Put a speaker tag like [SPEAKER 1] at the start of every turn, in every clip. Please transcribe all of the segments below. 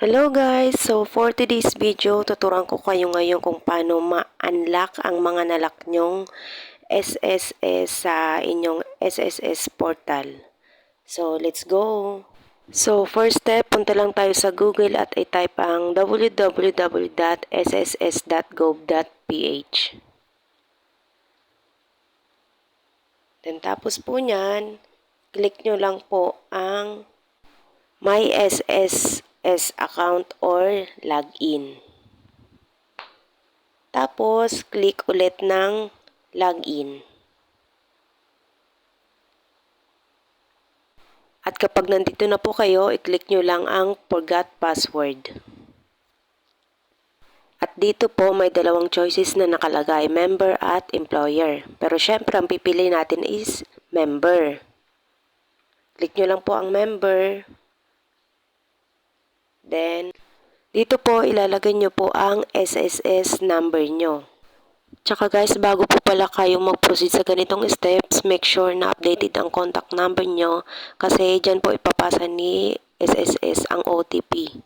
[SPEAKER 1] Hello guys! So for today's video, tuturuan ko kayo ngayon kung paano ma-unlock ang mga nalock nyong SSS sa inyong SSS portal. So let's go! So first step, punta lang tayo sa Google at i-type ang www.sss.gov.ph. Then tapos po nyan, click nyo lang po ang My SSS account or login. Tapos, click ulit ng login. At kapag nandito na po kayo, i-click nyo lang ang forgot password. At dito po may dalawang choices na nakalagay, member at employer. Pero syempre, ang pipili natin is member. Click nyo lang po ang member. Then, dito po ilalagay nyo po ang SSS number nyo. Tsaka guys, bago po pala kayong mag-proceed sa ganitong steps, make sure na updated ang contact number nyo kasi dyan po ipapasa ni SSS ang OTP.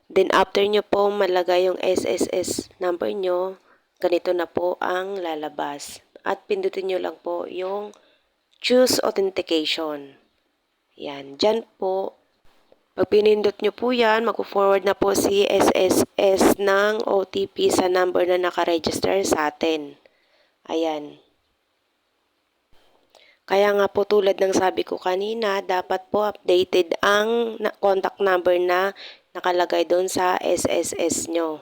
[SPEAKER 1] Then after nyo po malagay yung SSS number nyo, ganito na po ang lalabas. At pindutin nyo lang po yung choose authentication. Yan, dyan po. Pag pinindot nyo po yan, mag-forward na po si SSS ng OTP sa number na nakaregister sa atin. Ayan. Kaya nga po tulad ng sabi ko kanina, dapat po updated ang contact number na nakalagay doon sa SSS nyo.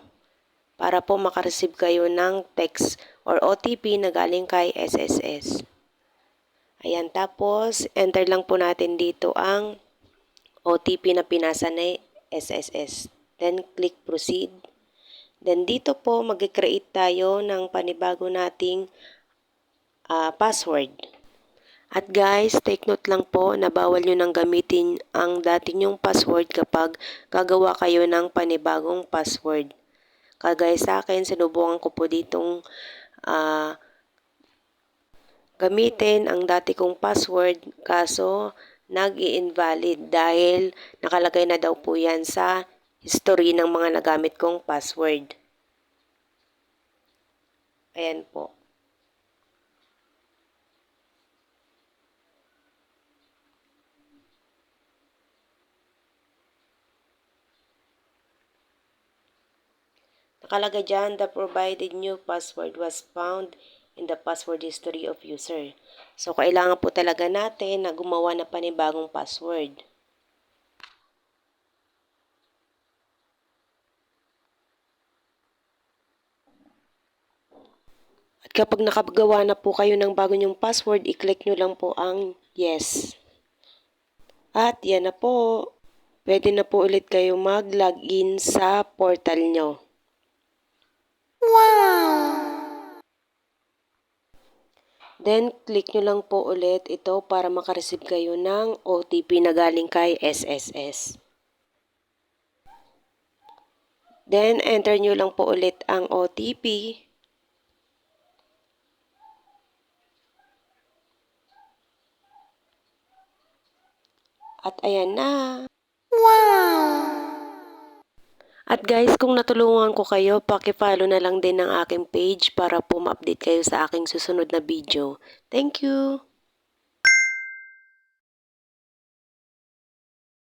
[SPEAKER 1] Para po makareceive kayo ng text or OTP na galing kay SSS. Ayan, tapos enter lang po natin dito ang OTP na pinasa ni SSS. Then, click proceed. Then, dito po mag-create tayo ng panibago nating password. At guys, take note lang po na bawal nyo nang gamitin ang dati nyong password kapag gagawa kayo ng panibagong password. Kagaya sa akin, sinubukan ko po ditong gamitin ang dati kong password kaso nag-i-invalid dahil nakalagay na daw po yan sa history ng mga nagamit kong password. Ayan po. Nakalagay dyan, the provided new password was found in the password history of user. So, kailangan po talaga natin na gumawa na panibagong password. At kapag nakagawa na po kayo ng bago nyong password, i-click nyo lang po ang yes. At yan na po. Pwede na po ulit kayo mag-login sa portal nyo. Wow! Then, click nyo lang po ulit ito para makareceive kayo ng OTP na galing kay SSS. Then, enter nyo lang po ulit ang OTP. At ayan na. Wow! At guys, kung natulungan ko kayo, paki-follow na lang din ang aking page para po ma-update kayo sa aking susunod na video. Thank you!